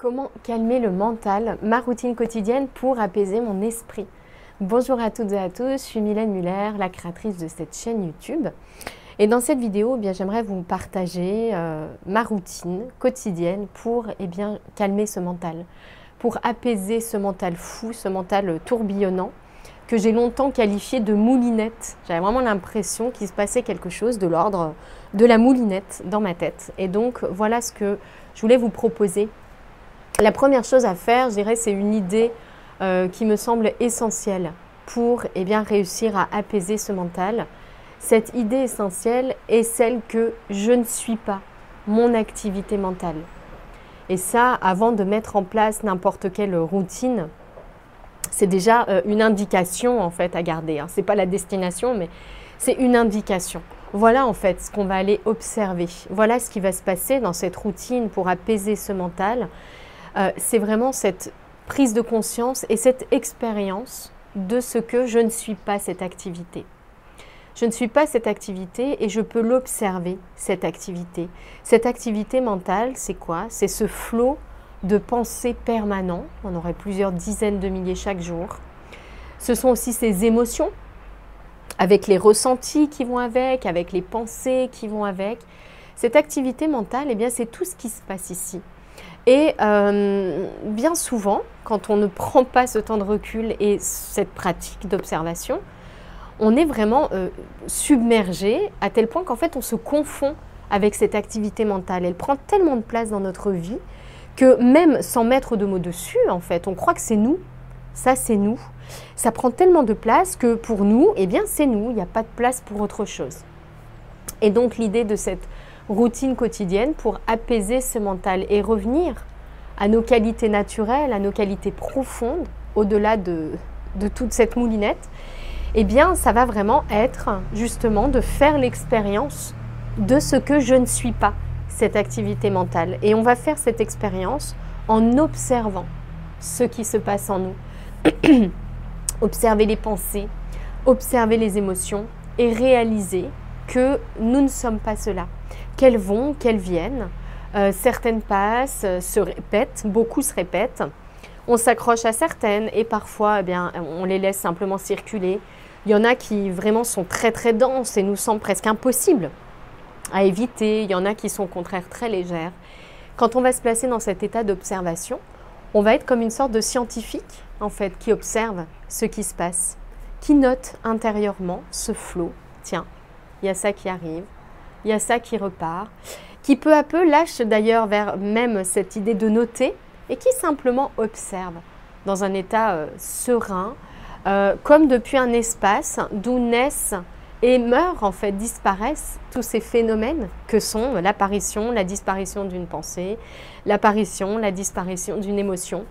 Comment calmer le mental, ma routine quotidienne pour apaiser mon esprit. Bonjour à toutes et à tous, je suis Mylène Muller, la créatrice de cette chaîne YouTube. Et dans cette vidéo, j'aimerais vous partager ma routine quotidienne pour calmer ce mental, pour apaiser ce mental fou, ce mental tourbillonnant, que j'ai longtemps qualifié de moulinette. J'avais vraiment l'impression qu'il se passait quelque chose de l'ordre de la moulinette dans ma tête. Et donc, voilà ce que je voulais vous proposer. La première chose à faire, je dirais, c'est une idée qui me semble essentielle pour réussir à apaiser ce mental. Cette idée essentielle est celle que je ne suis pas mon activité mentale. Et ça, avant de mettre en place n'importe quelle routine, c'est déjà une indication en fait à garder. Ce n'est pas la destination, mais c'est une indication. Voilà en fait ce qu'on va aller observer. Voilà ce qui va se passer dans cette routine pour apaiser ce mental. C'est vraiment cette prise de conscience et cette expérience de ce que je ne suis pas cette activité. Je ne suis pas cette activité et je peux l'observer, cette activité. Cette activité mentale, c'est quoi? C'est ce flot de pensées permanent. On aurait plusieurs dizaines de milliers chaque jour. Ce sont aussi ces émotions, avec les ressentis qui vont avec les pensées qui vont avec. Cette activité mentale, c'est tout ce qui se passe ici. Et bien souvent, quand on ne prend pas ce temps de recul et cette pratique d'observation, on est vraiment submergé à tel point qu'en fait on se confond avec cette activité mentale. Elle prend tellement de place dans notre vie que même sans mettre de mots dessus, en fait, on croit que c'est nous. Ça, c'est nous. Ça prend tellement de place que pour nous, c'est nous. Il n'y a pas de place pour autre chose. Et donc l'idée de cette routine quotidienne pour apaiser ce mental et revenir à nos qualités naturelles, à nos qualités profondes, au-delà de toute cette moulinette, ça va vraiment être justement de faire l'expérience de ce que je ne suis pas, cette activité mentale. Et on va faire cette expérience en observant ce qui se passe en nous. Observer les pensées, observer les émotions et réaliser que nous ne sommes pas cela. Qu'elles vont, qu'elles viennent. Certaines passent, se répètent, beaucoup se répètent. On s'accroche à certaines et parfois on les laisse simplement circuler. Il y en a qui vraiment sont très très denses et nous semblent presque impossibles à éviter. Il y en a qui sont au contraire très légères. Quand on va se placer dans cet état d'observation, on va être comme une sorte de scientifique en fait qui observe ce qui se passe, qui note intérieurement ce flot. Tiens, il y a ça qui arrive, il y a ça qui repart, qui peu à peu lâche d'ailleurs vers même cette idée de noter et qui simplement observe dans un état serein, comme depuis un espace d'où naissent et meurent, en fait, disparaissent tous ces phénomènes que sont l'apparition, la disparition d'une pensée, l'apparition, la disparition d'une émotion,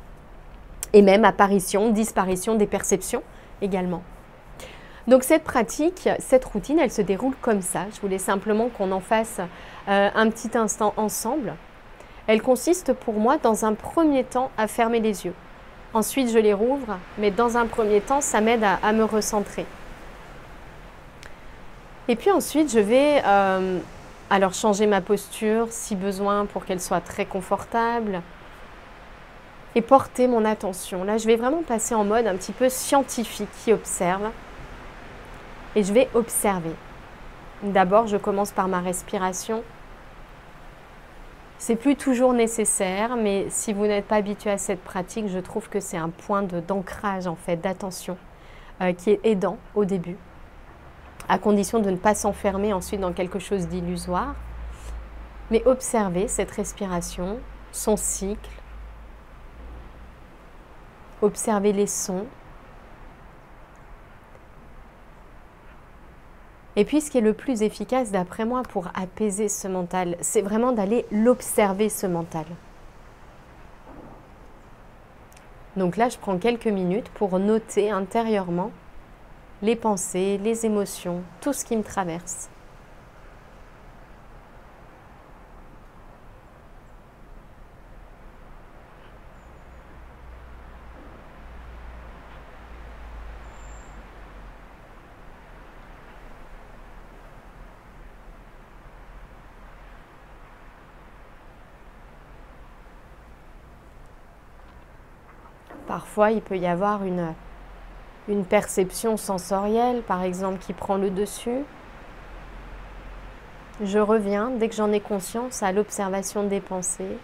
et même apparition, disparition des perceptions également. Donc cette pratique, cette routine, elle se déroule comme ça. Je voulais simplement qu'on en fasse un petit instant ensemble. Elle consiste pour moi, dans un premier temps, à fermer les yeux. Ensuite, je les rouvre, mais dans un premier temps, ça m'aide à me recentrer. Et puis ensuite, je vais alors changer ma posture, si besoin, pour qu'elle soit très confortable. Et porter mon attention. Là, je vais vraiment passer en mode un petit peu scientifique qui observe. Et je vais observer. D'abord, je commence par ma respiration. C'est plus toujours nécessaire, mais si vous n'êtes pas habitué à cette pratique, je trouve que c'est un point d'ancrage, en fait, d'attention, qui est aidant au début, à condition de ne pas s'enfermer ensuite dans quelque chose d'illusoire. Mais observez cette respiration, son cycle, observez les sons. Et puis, ce qui est le plus efficace, d'après moi, pour apaiser ce mental, c'est vraiment d'aller l'observer, ce mental. Donc là, je prends quelques minutes pour noter intérieurement les pensées, les émotions, tout ce qui me traverse. Parfois, il peut y avoir une perception sensorielle, par exemple, qui prend le dessus. Je reviens, dès que j'en ai conscience, à l'observation des pensées.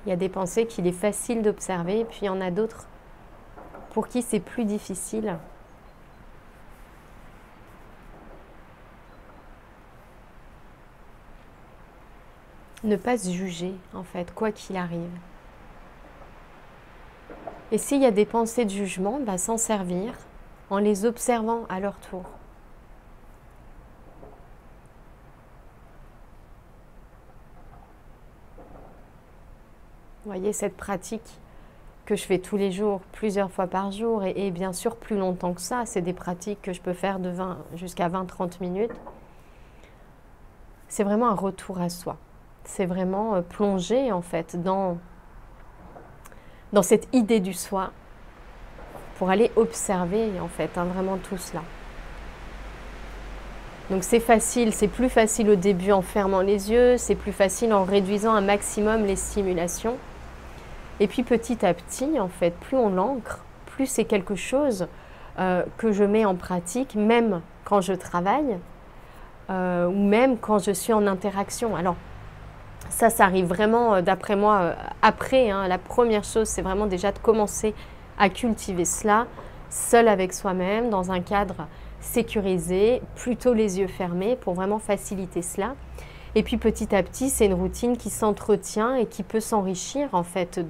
Il y a des pensées qu'il est facile d'observer, puis il y en a d'autres pour qui c'est plus difficile. Ne pas se juger, en fait, quoi qu'il arrive. Et s'il y a des pensées de jugement, s'en servir en les observant à leur tour. Vous voyez, cette pratique que je fais tous les jours, plusieurs fois par jour, et bien sûr plus longtemps que ça, c'est des pratiques que je peux faire de 20 jusqu'à 20-30 minutes. C'est vraiment un retour à soi. C'est vraiment plonger en fait dans cette idée du soi pour aller observer en fait vraiment tout cela. Donc c'est facile, c'est plus facile au début en fermant les yeux, c'est plus facile en réduisant un maximum les stimulations. Et puis petit à petit, en fait, plus on l'ancre, plus c'est quelque chose que je mets en pratique, même quand je travaille, ou même quand je suis en interaction. Alors, ça arrive vraiment, d'après moi, après. La première chose, c'est vraiment déjà de commencer à cultiver cela, seul avec soi-même, dans un cadre sécurisé, plutôt les yeux fermés, pour vraiment faciliter cela. Et puis petit à petit, c'est une routine qui s'entretient et qui peut s'enrichir en fait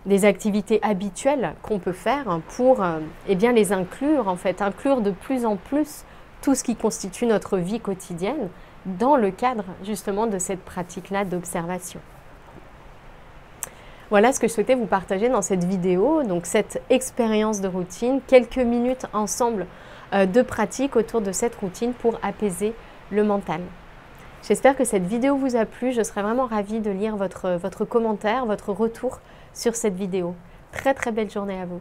des activités habituelles qu'on peut faire pour bien les inclure en fait, inclure de plus en plus tout ce qui constitue notre vie quotidienne dans le cadre justement de cette pratique-là d'observation. Voilà ce que je souhaitais vous partager dans cette vidéo, donc cette expérience de routine, quelques minutes ensemble de pratique autour de cette routine pour apaiser le mental. J'espère que cette vidéo vous a plu. Je serais vraiment ravie de lire votre commentaire, votre retour sur cette vidéo. Très très belle journée à vous.